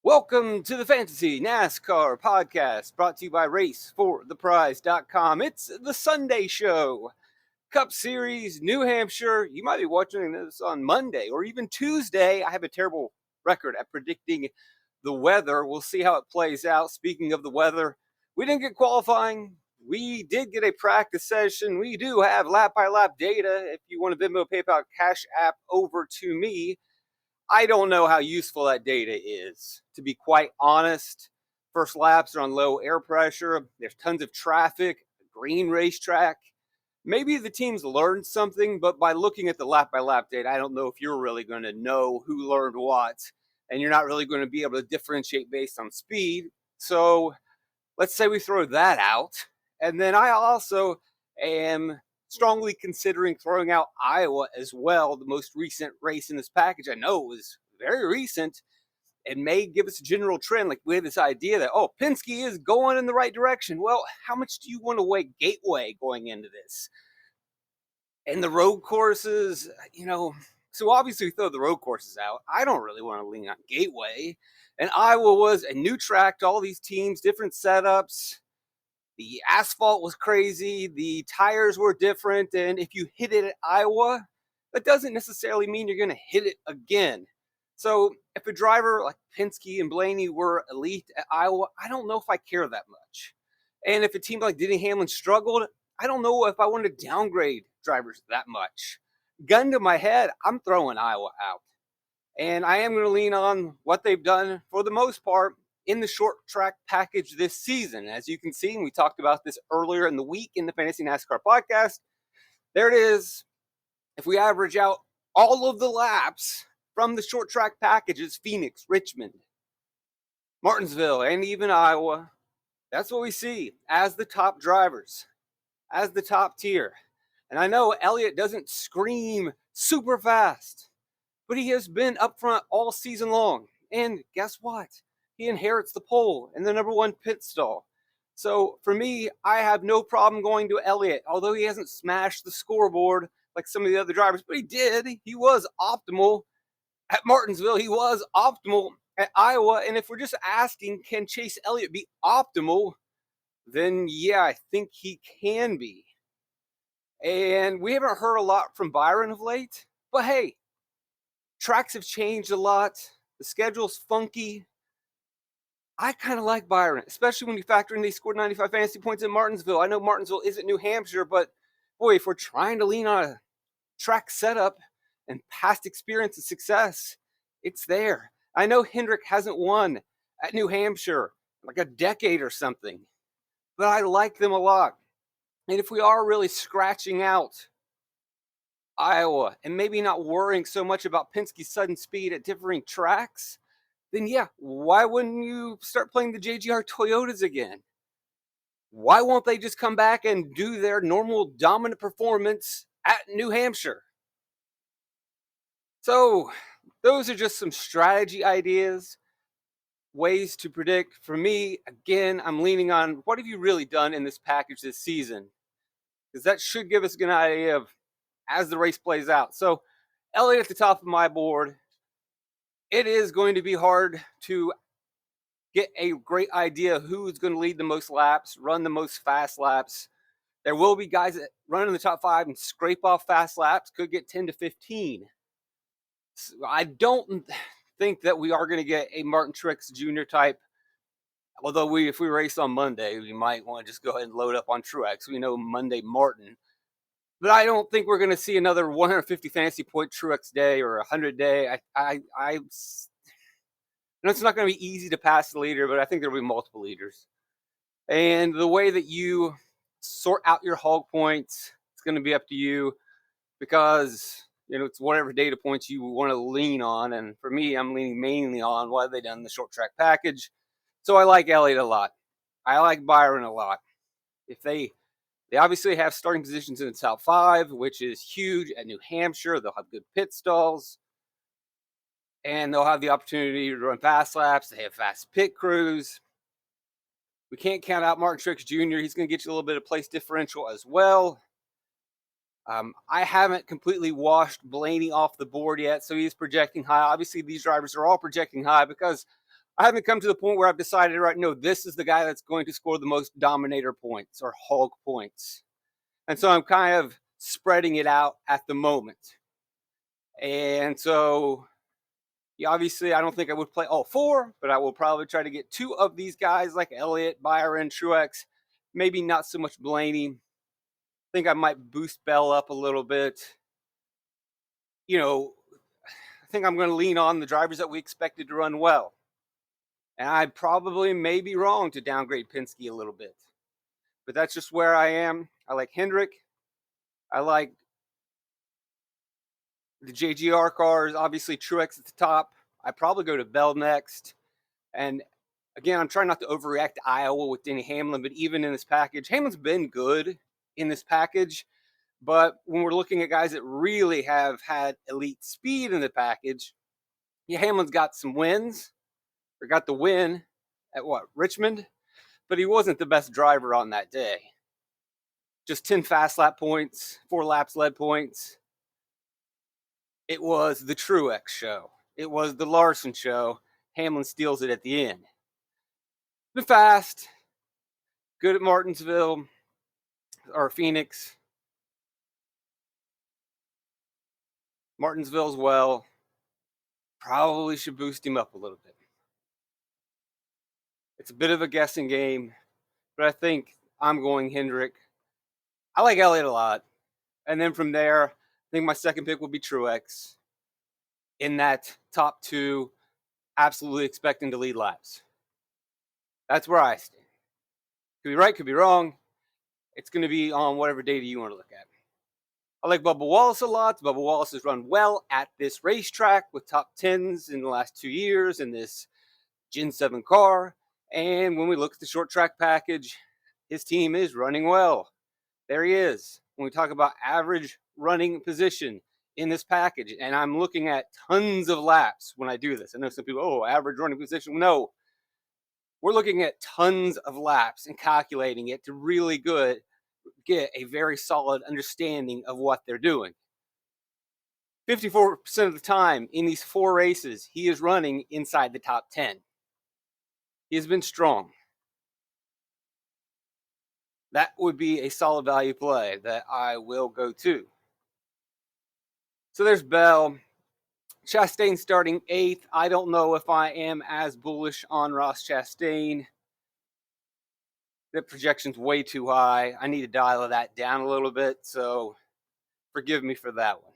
Welcome to the Fantasy NASCAR podcast brought to you by RaceForThePrize.com. It's the Sunday show. Cup Series, New Hampshire. You might be watching this on Monday or even Tuesday. I have a terrible record at predicting the weather. We'll see how it plays out. Speaking of the weather, we didn't get qualifying. We did get a practice session. We do have lap-by-lap data. If you want to Venmo, PayPal, Cash App over to me. I don't know how useful that data is, to be quite honest. First laps are on low air pressure. There's tons of traffic, green racetrack. Maybe the teams learned something, but by looking at the lap-by-lap data, I don't know if you're really going to know who learned what, and you're not really going to be able to differentiate based on speed. So let's say we throw that out. And then I also am strongly considering throwing out Iowa as well, the most recent race in this package. I know it was very recent. It may give us a general trend. Like we have this idea that, oh, Penske is going in the right direction. Well, how much do you want to weigh Gateway going into this? And the road courses, so obviously we throw the road courses out. I don't really want to lean on Gateway. And Iowa was a new track to all these teams, different setups. The asphalt was crazy. The tires were different. And if you hit it at Iowa, that doesn't necessarily mean you're going to hit it again. So if a driver like Penske and Blaney were elite at Iowa, I don't know if I care that much. And if a team like Denny Hamlin struggled, I don't know if I want to downgrade drivers that much. Gun to my head, I'm throwing Iowa out. And I am going to lean on what they've done for the most part in the short track package this season. As you can see, and we talked about this earlier in the week in the Fantasy NASCAR podcast, there it is. If we average out all of the laps from the short track packages, Phoenix, Richmond, Martinsville, and even Iowa, that's what we see as the top drivers, as the top tier. And I know Elliott doesn't scream super fast, but he has been up front all season long. And guess what? He inherits the pole and the number one pit stall. So for me, I have no problem going to Elliott, although he hasn't smashed the scoreboard like some of the other drivers, but he did. He was optimal at Martinsville. He was optimal at Iowa. And if we're just asking, can Chase Elliott be optimal? Then yeah, I think he can be. And we haven't heard a lot from Byron of late, but hey, tracks have changed a lot. The schedule's funky. I kind of like Byron, especially when you factor in they scored 95 fantasy points in Martinsville. I know Martinsville isn't New Hampshire, but boy, if we're trying to lean on a track setup and past experience and success, it's there. I know Hendrick hasn't won at New Hampshire like a decade or something, but I like them a lot. And if we are really scratching out Iowa and maybe not worrying so much about Penske's sudden speed at differing tracks, then yeah, why wouldn't you start playing the JGR Toyotas again? Why won't they just come back and do their normal dominant performance at New Hampshire? So those are just some strategy ideas, ways to predict. For me, again, I'm leaning on what have you really done in this package this season? Because that should give us a good idea of as the race plays out. So Elliott at the top of my board. It is going to be hard to get a great idea of who's going to lead the most laps, run the most fast laps. There will be guys that run in the top 5 and scrape off fast laps, could get 10 to 15. So I don't think that we are going to get a Martin Truex Jr. type. Although if we race on Monday, we might want to just go ahead and load up on Truex. We know Monday Martin. But I don't think we're going to see another 150 fantasy point Truex day or 100 day. It's not going to be easy to pass the leader, but I think there will be multiple leaders. And the way that you sort out your hog points, it's going to be up to you because, it's whatever data points you want to lean on. And for me, I'm leaning mainly on what have they done in the short track package. So I like Elliott a lot. I like Byron a lot. If they obviously have starting positions in the top 5, which is huge at New Hampshire. They'll have good pit stalls. And they'll have the opportunity to run fast laps. They have fast pit crews. We can't count out Martin Truex Jr. He's going to get you a little bit of place differential as well. I haven't completely washed Blaney off the board yet, so he's projecting high. Obviously, these drivers are all projecting high because I haven't come to the point where I've decided, right, no, this is the guy that's going to score the most Dominator points or Hog points. And so I'm kind of spreading it out at the moment. And so, yeah, obviously, I don't think I would play all four, but I will probably try to get two of these guys like Elliott, Byron, Truex. Maybe not so much Blaney. I think I might boost Bell up a little bit. I think I'm going to lean on the drivers that we expected to run well. And I probably may be wrong to downgrade Penske a little bit. But that's just where I am. I like Hendrick. I like the JGR cars. Obviously, Truex at the top. I probably go to Bell next. And again, I'm trying not to overreact to Iowa with Denny Hamlin, but even in this package, Hamlin's been good in this package. But when we're looking at guys that really have had elite speed in the package, yeah, Hamlin's got some wins, or got the win at Richmond, but he wasn't the best driver on that day. Just 10 fast lap points, 4 laps led points. It was the Truex show. It was the Larson show. Hamlin steals it at the end. Been fast, good at Martinsville or Phoenix. Martinsville as well. Probably should boost him up a little bit. It's a bit of a guessing game, but I think I'm going Hendrick. I like Elliott a lot. And then from there, I think my second pick will be Truex. In that top two, absolutely expecting to lead laps. That's where I stand. Could be right, could be wrong. It's going to be on whatever data you want to look at. I like Bubba Wallace a lot. Bubba Wallace has run well at this racetrack with top 10s in the last 2 years in this Gen 7 car. And when we look at the short track package, his team is running well. There he is. When we talk about average running position in this package, and I'm looking at tons of laps when I do this. I know some people, average running position. No, we're looking at tons of laps and calculating it to really get a very solid understanding of what they're doing. 54% of the time in these 4 races, he is running inside the top 10. He has been strong. That would be a solid value play that I will go to. So there's Bell. Chastain starting 8th. I don't know if I am as bullish on Ross Chastain. The projection's way too high. I need to dial that down a little bit, so forgive me for that one.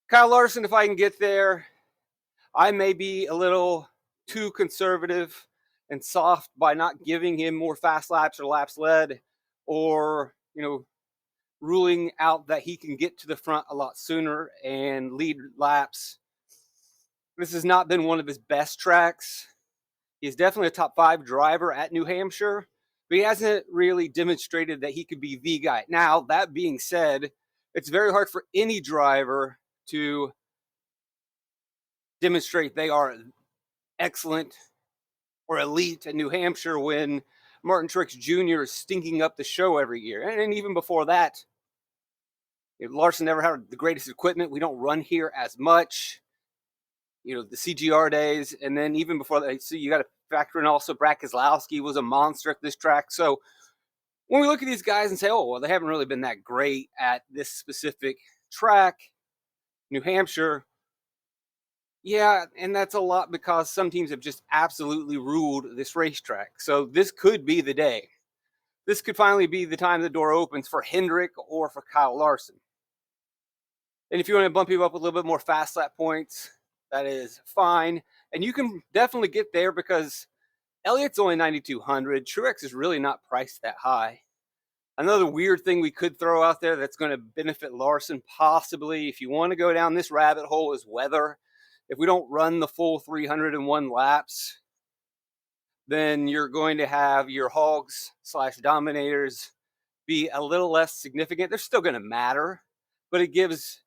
Kyle Larson, if I can get there, I may be a little too conservative and soft by not giving him more fast laps or laps led, or, ruling out that he can get to the front a lot sooner and lead laps. This has not been one of his best tracks. He's definitely a top 5 driver at New Hampshire, but he hasn't really demonstrated that he could be the guy. Now, that being said, it's very hard for any driver to demonstrate they are excellent or elite at New Hampshire when Martin Truex Jr. is stinking up the show every year. And even before that, Larson never had the greatest equipment. We don't run here as much. The CGR days. And then even before that, so you got to factor in also Brad Keselowski was a monster at this track. So when we look at these guys and say, they haven't really been that great at this specific track, New Hampshire. Yeah, and that's a lot because some teams have just absolutely ruled this racetrack. So this could be the day. This could finally be the time the door opens for Hendrick or for Kyle Larson. And if you want to bump people up a little bit more fast lap points, that is fine. And you can definitely get there because Elliott's only 9,200. Truex is really not priced that high. Another weird thing we could throw out there that's going to benefit Larson possibly, if you want to go down this rabbit hole, is weather. If we don't run the full 301 laps, then you're going to have your Hogs / Dominators be a little less significant. They're still going to matter, but it gives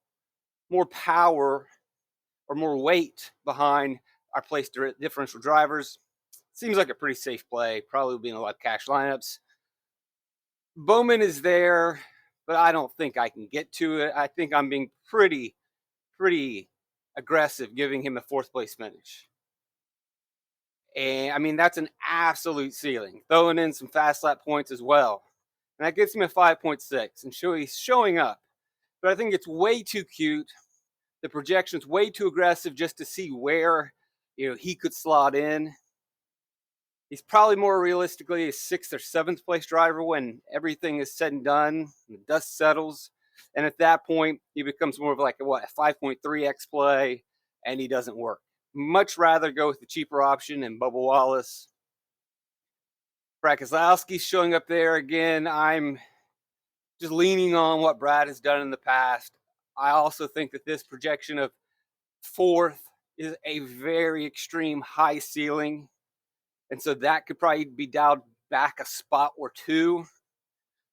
more power or more weight behind our place differential drivers. Seems like a pretty safe play. Probably will be in a lot of cash lineups. Bowman is there, but I don't think I can get to it. I think I'm being pretty aggressive giving him a 4th place finish. And I mean, that's an absolute ceiling. Throwing in some fast lap points as well. And that gets him a 5.6. And he's showing up. But I think it's way too cute. The projection's way too aggressive just to see where he could slot in. He's probably more realistically a 6th or 7th place driver when everything is said and done, and the dust settles. And at that point, he becomes more of like a 5.3x play, and he doesn't work. Much rather go with the cheaper option and Bubba Wallace. Brad Keselowski's showing up there again. I'm just leaning on what Brad has done in the past. I also think that this projection of 4th is a very extreme high ceiling. And so that could probably be dialed back a spot or two,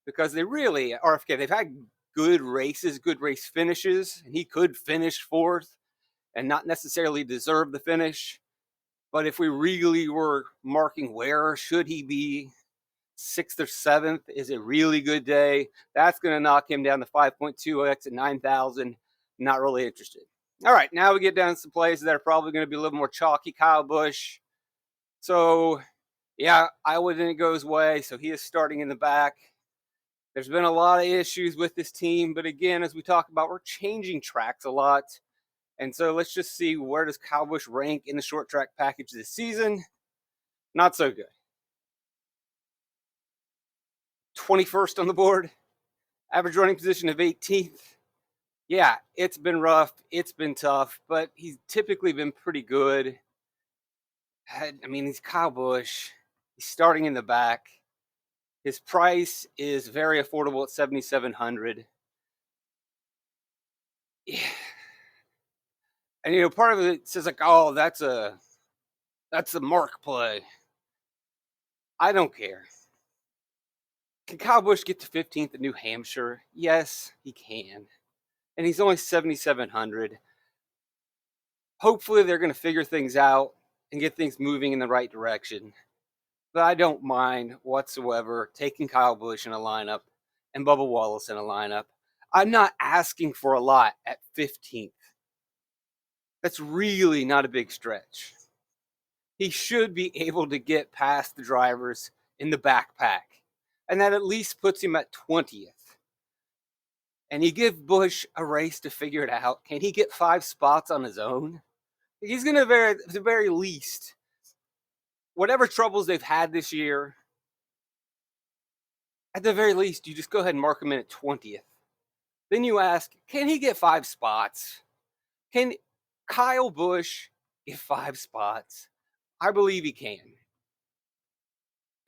because they really, RFK, they've had good races, good race finishes, and he could finish 4th and not necessarily deserve the finish. But if we really were marking where should he be, 6th or 7th is a really good day. That's going to knock him down to 5.2x at 9,000. Not really interested. All right, now we get down to some plays that are probably going to be a little more chalky. Kyle Busch. So, yeah, Iowa didn't go his way, so he is starting in the back. There's been a lot of issues with this team, but again, as we talk about, we're changing tracks a lot. And so let's just see, where does Kyle Busch rank in the short track package this season? Not so good. 21st on the board, average running position of 18th. Yeah, it's been rough, it's been tough, but he's typically been pretty good. I mean, he's Kyle Busch. He's starting in the back. His price is very affordable at $7,700. Yeah. And part of it says like, oh, that's a mark play. I don't care. Can Kyle Busch get to 15th at New Hampshire? Yes, he can. And he's only 7,700. Hopefully they're going to figure things out and get things moving in the right direction. But I don't mind whatsoever taking Kyle Busch in a lineup and Bubba Wallace in a lineup. I'm not asking for a lot at 15th. That's really not a big stretch. He should be able to get past the drivers in the backpack. And that at least puts him at 20th. And you give Busch a race to figure it out. Can he get 5 spots on his own? He's going to, at the very least, whatever troubles they've had this year, at the very least, you just go ahead and mark him in at 20th. Then you ask, can he get 5 spots? Can Kyle Busch get 5 spots? I believe he can.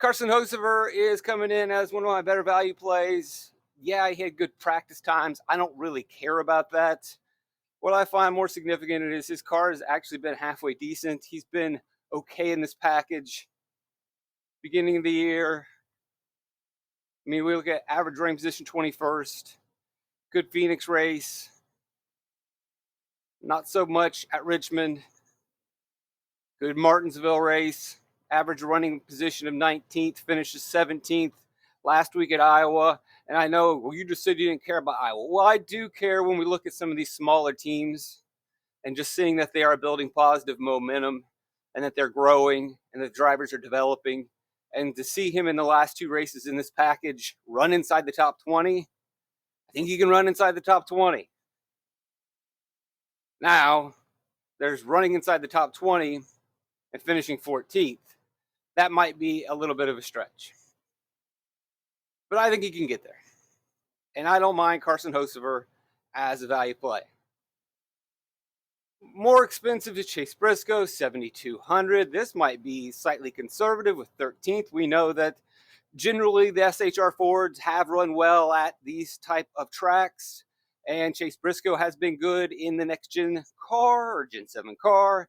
Carson Hocevar is coming in as one of my better value plays. Yeah, he had good practice times. I don't really care about that. What I find more significant is his car has actually been halfway decent. He's been okay in this package. Beginning of the year, I mean, we look at average running position 21st. Good Phoenix race. Not so much at Richmond. Good Martinsville race. Average running position of 19th. Finishes 17th last week at Iowa. And I know, well, you just said you didn't care about Iowa. Well, I do care when we look at some of these smaller teams and just seeing that they are building positive momentum and that they're growing and the drivers are developing. And to see him in the last 2 races in this package run inside the top 20, I think he can run inside the top 20. Now, there's running inside the top 20 and finishing 14th. That might be a little bit of a stretch. But I think he can get there. And I don't mind Carson Hocevar as a value play. More expensive is Chase Briscoe, $7,200. This might be slightly conservative with 13th. We know that generally the SHR Fords have run well at these type of tracks. And Chase Briscoe has been good in the next gen car or Gen 7 car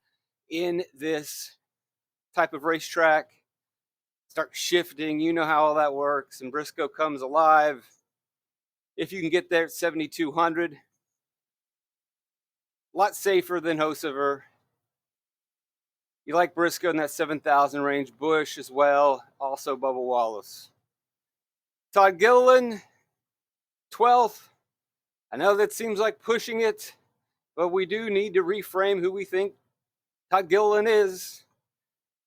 in this type of racetrack. Start shifting, you know how all that works, and Briscoe comes alive. If you can get there at 7,200, a lot safer than Hocevar. You like Briscoe in that 7,000 range. Busch as well, also Bubba Wallace. Todd Gilliland, 12th. I know that seems like pushing it, but we do need to reframe who we think Todd Gilliland is.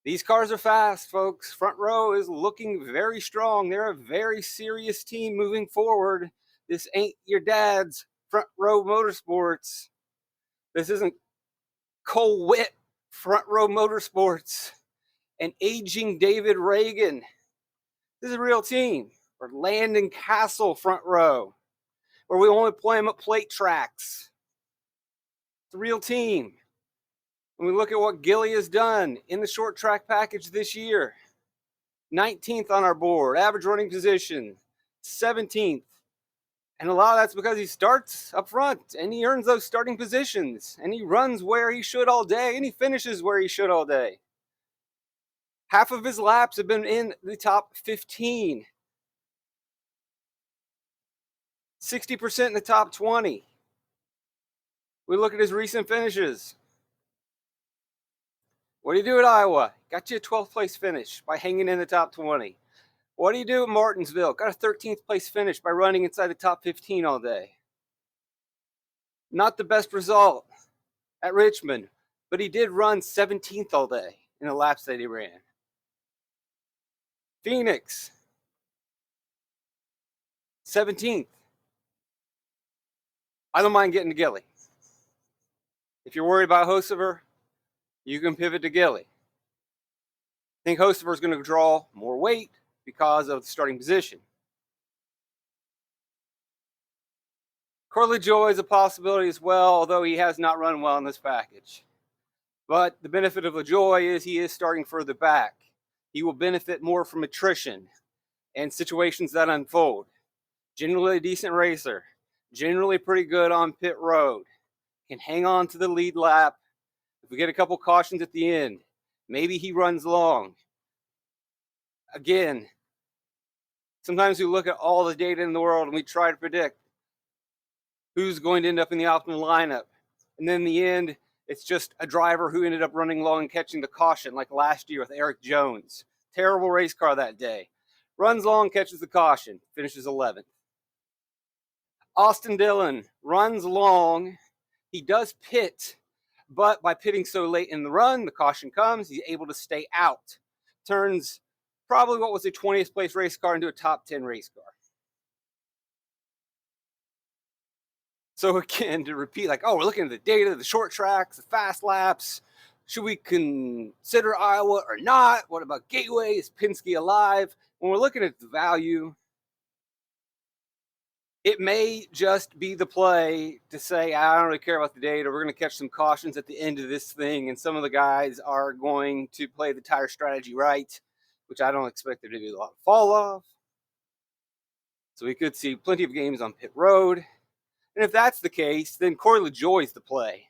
These cars are fast, folks. Front Row is looking very strong. They're a very serious team moving forward. This ain't your dad's Front Row Motorsports. This isn't Cole Witt Front Row Motorsports and aging David Reagan. This is a real team. Or Landon Castle Front Row, where we only play them at plate tracks. It's a real team. When we look at what Gilly has done in the short track package this year, 19th on our board, average running position, 17th. And a lot of that's because he starts up front and he earns those starting positions and he runs where he should all day and he finishes where he should all day. Half of his laps have been in the top 15. 60% in the top 20. We look at his recent finishes. What do you do at Iowa? Got you a 12th place finish by hanging in the top 20. What do you do at Martinsville? Got a 13th place finish by running inside the top 15 all day. Not the best result at Richmond, but he did run 17th all day in the laps that he ran. Phoenix, 17th. I don't mind getting to Gilly. If you're worried about Hocevar, you can pivot to Gilly. I think Hocevar is going to draw more weight because of the starting position. Lajoie is a possibility as well, although he has not run well in this package. But the benefit of Lajoie is he is starting further back. He will benefit more from attrition and situations that unfold. Generally a decent racer. Generally pretty good on pit road. Can hang on to the lead lap. If we get a couple cautions at the end, maybe he runs long. Again, sometimes we look at all the data in the world and we try to predict who's going to end up in the optimal lineup. And then in the end, it's just a driver who ended up running long and catching the caution, like last year with Eric Jones. Terrible race car that day. Runs long, catches the caution, finishes 11th. Austin Dillon runs long. He does pit, but by pitting so late in the run, the caution comes, he's able to stay out. Turns probably what was a 20th place race car into a top 10 race car. So again, to repeat, like, oh, we're looking at the data, the short tracks, the fast laps. Should we consider Iowa or not? What about Gateway? Is Penske alive? When we're looking at the value, it may just be the play to say, I don't really care about the data. We're going to catch some cautions at the end of this thing, and some of the guys are going to play the tire strategy right, which I don't expect there to be a lot of fall off. So we could see plenty of games on pit road. And if that's the case, then Corey Lajoie is the play.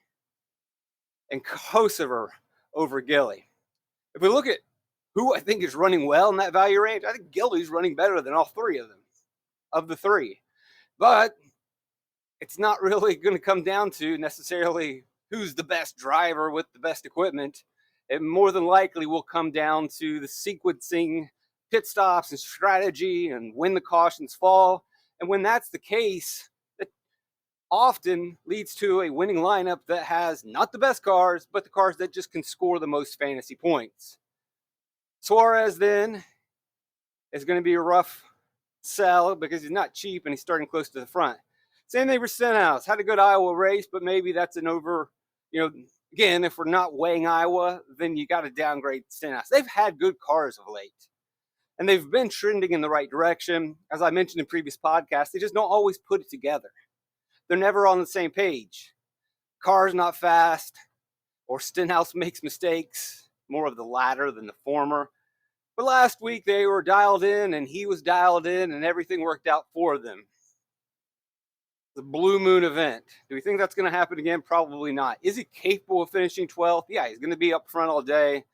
And Hocevar over Gilly. If we look at who I think is running well in that value range, I think Gilly's running better than all three of them, of the three. But it's not really going to come down to necessarily who's the best driver with the best equipment. It more than likely will come down to the sequencing, pit stops and strategy and when the cautions fall. And when that's the case, it often leads to a winning lineup that has not the best cars, but the cars that just can score the most fantasy points. Suarez then is going to be a rough sell because he's not cheap and he's starting close to the front. Same thing for Stenhouse. Had a good Iowa race, but maybe that's an over, again, if we're not weighing Iowa, then you got to downgrade Stenhouse. They've had good cars of late, and they've been trending in the right direction. As I mentioned in previous podcasts, they just don't always put it together. They're never on the same page. Car's not fast, or Stenhouse makes mistakes, more of the latter than the former. But last week they were dialed in and he was dialed in and everything worked out for them. The Blue Moon event. Do we think that's going to happen again? Probably not. Is he capable of finishing 12th? Yeah, he's going to be up front all day.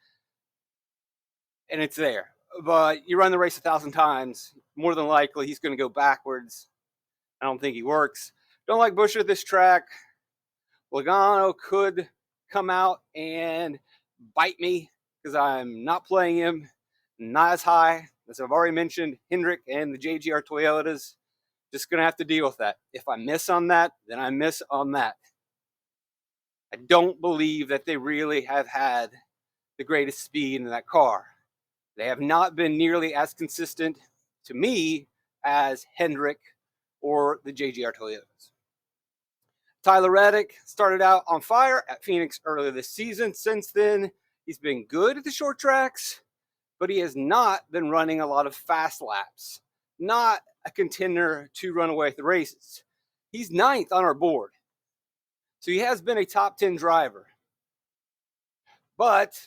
And it's there. But you run the race 1,000 times, more than likely he's going to go backwards. I don't think he works. Don't like Busch at this track. Logano could come out and bite me because I'm not playing him. Not as high, as I've already mentioned, Hendrick and the JGR Toyotas. Just going to have to deal with that. If I miss on that, then I miss on that. I don't believe that they really have had the greatest speed in that car. They have not been nearly as consistent to me as Hendrick or the JGR Toyotas. Tyler Reddick started out on fire at Phoenix earlier this season. Since then, he's been good at the short tracks, but he has not been running a lot of fast laps. Not a contender to run away with the races. He's 9th on our board. So he has been a top 10 driver. But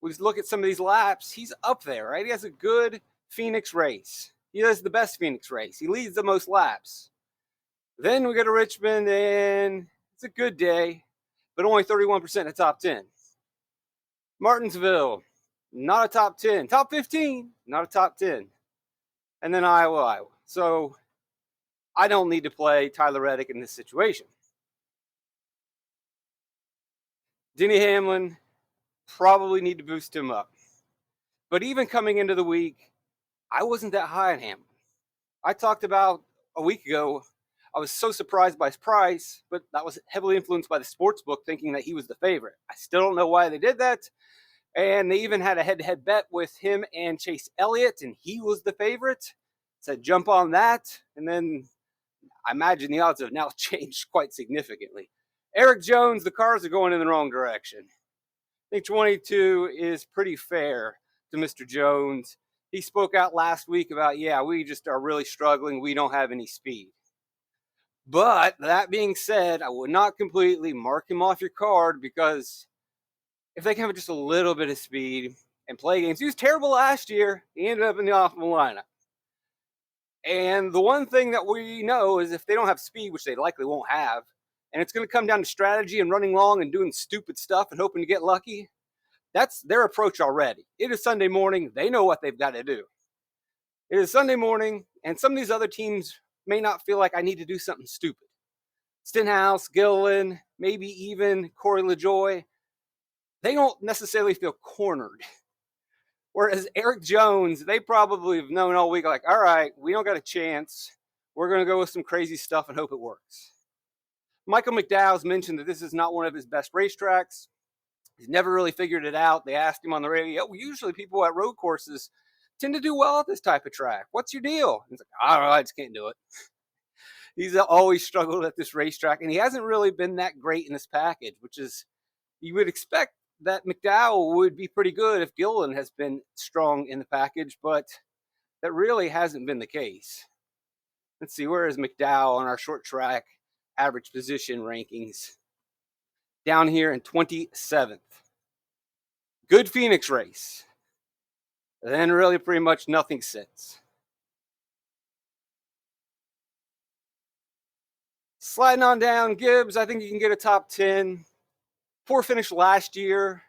we look at some of these laps, he's up there, right? He has a good Phoenix race. He does the best Phoenix race. He leads the most laps. Then we go to Richmond, and it's a good day, but only 31% of top 10. Martinsville, not a top 10. Top 15, not a top 10. And then Iowa. So I don't need to play Tyler Reddick in this situation. Denny Hamlin, probably need to boost him up. But even coming into the week, I wasn't that high on Hamlin. I talked about a week ago, I was so surprised by his price, but that was heavily influenced by the sports book thinking that he was the favorite. I still don't know why they did that. And they even had a head-to-head bet with him and Chase Elliott, and he was the favorite. Said jump on that. And then I imagine the odds have now changed quite significantly. Eric Jones, the cars are going in the wrong direction. I think 22 is pretty fair to Mr. Jones. He spoke out last week about, yeah, we just are really struggling. We don't have any speed. But that being said, I would not completely mark him off your card because if they can have just a little bit of speed and play games, he was terrible last year. He ended up in the optimal lineup. And the one thing that we know is if they don't have speed, which they likely won't have, and it's going to come down to strategy and running long and doing stupid stuff and hoping to get lucky, that's their approach already. It is Sunday morning. They know what they've got to do. It is Sunday morning, and some of these other teams may not feel like I need to do something stupid. Stenhouse, Gilliland, maybe even Corey Lajoie, they don't necessarily feel cornered. Whereas Eric Jones, they probably have known all week, like, all right, we don't got a chance. We're going to go with some crazy stuff and hope it works. Michael McDowell's mentioned that this is not one of his best racetracks. He's never really figured it out. They asked him on the radio, usually people at road courses tend to do well at this type of track. What's your deal? He's like, I don't know, I just can't do it. He's always struggled at this racetrack, and he hasn't really been that great in this package, which is, you would expect that McDowell would be pretty good if Gilliland has been strong in the package, but that really hasn't been the case. Let's see, where is McDowell on our short track average position rankings? Down here in 27th. Good Phoenix race. Then really pretty much nothing since. Sliding on down, Gibbs, I think you can get a top 10. Poor finish last year.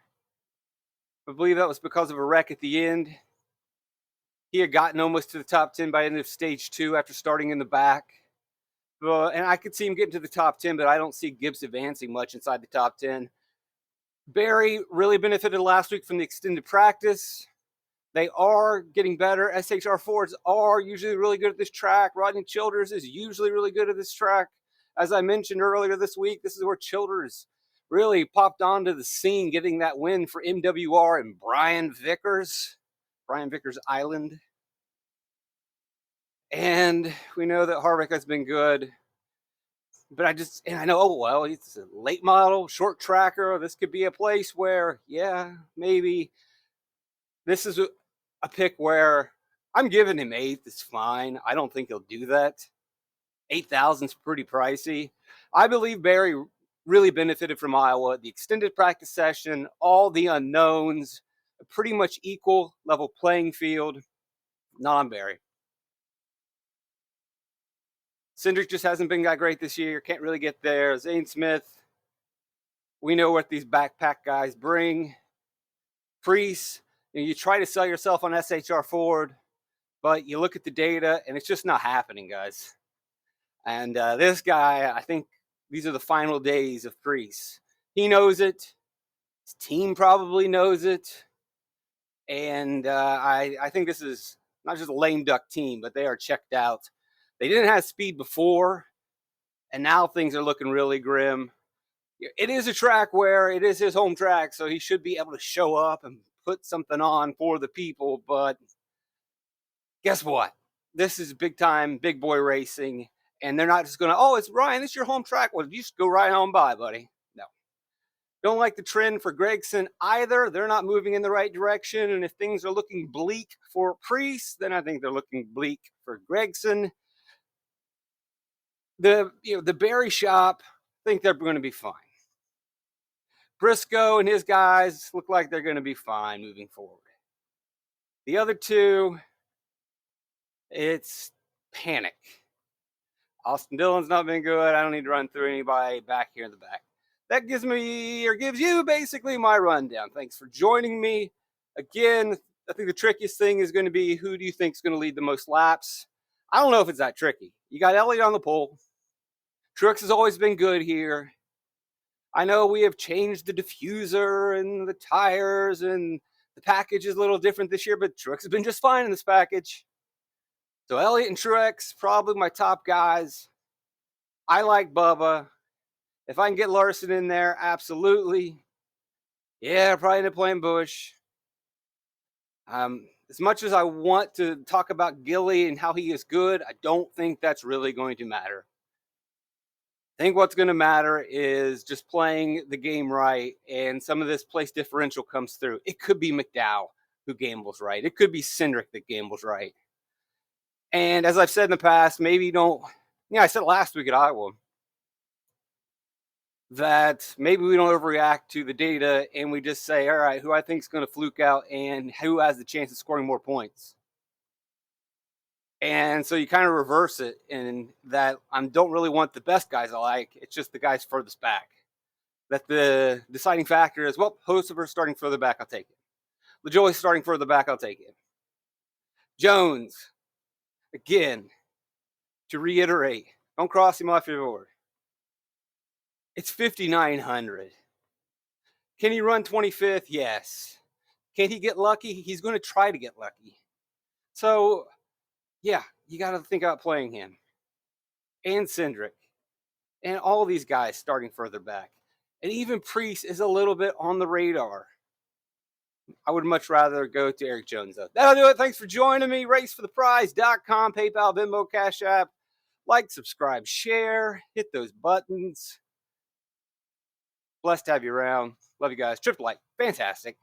I believe that was because of a wreck at the end. He had gotten almost to the top 10 by the end of stage 2 after starting in the back. And I could see him getting to the top 10, but I don't see Gibbs advancing much inside the top 10. Barry really benefited last week from the extended practice. They are getting better. SHR Fords are usually really good at this track. Rodney Childers is usually really good at this track. As I mentioned earlier this week, this is where Childers really popped onto the scene, getting that win for MWR and Brian Vickers Island. And we know that Harvick has been good. But I know, oh, well, it's a late model, short tracker. This could be a place where, yeah, maybe this is a pick where I'm giving him 8th. It's fine. I don't think he'll do that. 8,000 is pretty pricey. I believe Barry really benefited from Iowa. The extended practice session, all the unknowns, a pretty much equal level playing field. Not on Barry. Cindric just hasn't been that great this year. Can't really get there. Zane Smith, we know what these backpack guys bring. Priest, you try to sell yourself on SHR Ford, but you look at the data, and it's just not happening, guys. And this guy, I think these are the final days of Priest. He knows it. His team probably knows it. And I think this is not just a lame duck team, but they are checked out. They didn't have speed before, and now things are looking really grim. it is a track where it is his home track, so he should be able to show up and put something on for the people. But guess what? This is big time, big boy racing, and they're not just going to, oh, it's Ryan, it's your home track. Well, you just go right on by, buddy. No. Don't like the trend for Gragson either. They're not moving in the right direction, and if things are looking bleak for Priest, then I think they're looking bleak for Gragson. The Berry shop, I think they're going to be fine. Briscoe and his guys look like they're going to be fine moving forward. The other two, it's panic. Austin Dillon's not been good. I don't need to run through anybody back here in the back. That gives you basically my rundown. Thanks for joining me. Again, I think the trickiest thing is going to be, who do you think is going to lead the most laps? I don't know if it's that tricky. You got Elliott on the pole. Truex has always been good here. I know we have changed the diffuser and the tires, and the package is a little different this year, but Truex has been just fine in this package. So Elliott and Truex, probably my top guys. I like Bubba. If I can get Larson in there, absolutely. Yeah, probably end up playing Busch. As much as I want to talk about Gilly and how he is good, I don't think that's really going to matter. I think what's going to matter is just playing the game right, and some of this place differential comes through. It could be McDowell who gambles right. It could be Cindric that gambles right. And as I've said in the past, maybe you don't, I said last week at Iowa, that maybe we don't overreact to the data and we just say, all right, who I think is going to fluke out and who has the chance of scoring more points. And so you kind of reverse it in that I don't really want the best guys I like. It's just the guys furthest back. That the deciding factor is, well, Hocevar starting further back, I'll take it. Lajoie starting further back, I'll take it. Jones, again, to reiterate, don't cross him off your board. It's 5,900. Can he run 25th? Yes. Can he get lucky? He's going to try to get lucky. So, yeah, you got to think about playing him. And Cindric. And all these guys starting further back. And even Priest is a little bit on the radar. I would much rather go to Eric Jones, though. That'll do it. Thanks for joining me. RaceForThePrize.com, PayPal, Venmo, Cash App. Like, subscribe, share. Hit those buttons. Blessed to have you around. Love you guys. Triple like. Fantastic.